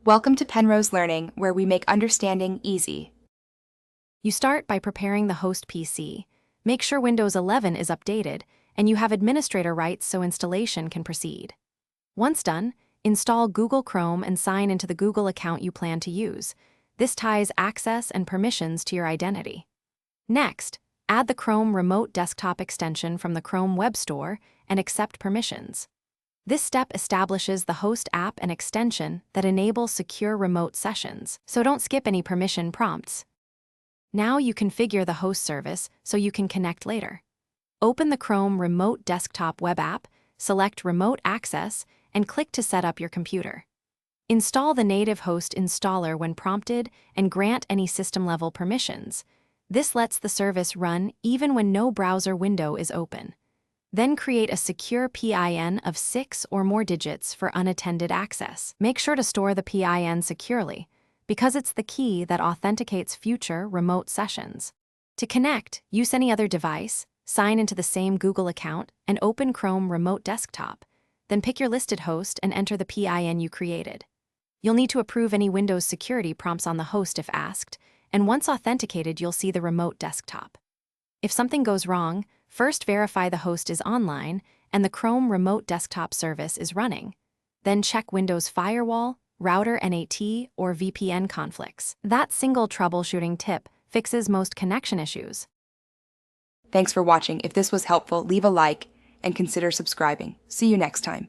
Welcome to Penrose Learning, where we make understanding easy. You start by preparing the host PC. Make sure Windows 11 is updated, and you have administrator rights so installation can proceed. Once done, install Google Chrome and sign into the Google account you plan to use. This ties access and permissions to your identity. Next, add the Chrome Remote Desktop extension from the Chrome Web Store and accept permissions. This step establishes the host app and extension that enable secure remote sessions, so don't skip any permission prompts. Now you configure the host service so you can connect later. Open the Chrome Remote Desktop web app, select Remote Access, and click to set up your computer. Install the native host installer when prompted and grant any system-level permissions. This lets the service run even when no browser window is open. Then create a secure PIN of 6 or more digits for unattended access. Make sure to store the PIN securely, because it's the key that authenticates future remote sessions. To connect, use any other device, sign into the same Google account, and open Chrome Remote Desktop. Then pick your listed host and enter the PIN you created. You'll need to approve any Windows security prompts on the host if asked, and once authenticated, you'll see the remote desktop. If something goes wrong, first verify the host is online and the Chrome Remote Desktop service is running. Then check Windows Firewall, router NAT, or VPN conflicts. That single troubleshooting tip fixes most connection issues. Thanks for watching. If this was helpful, leave a like and consider subscribing. See you next time.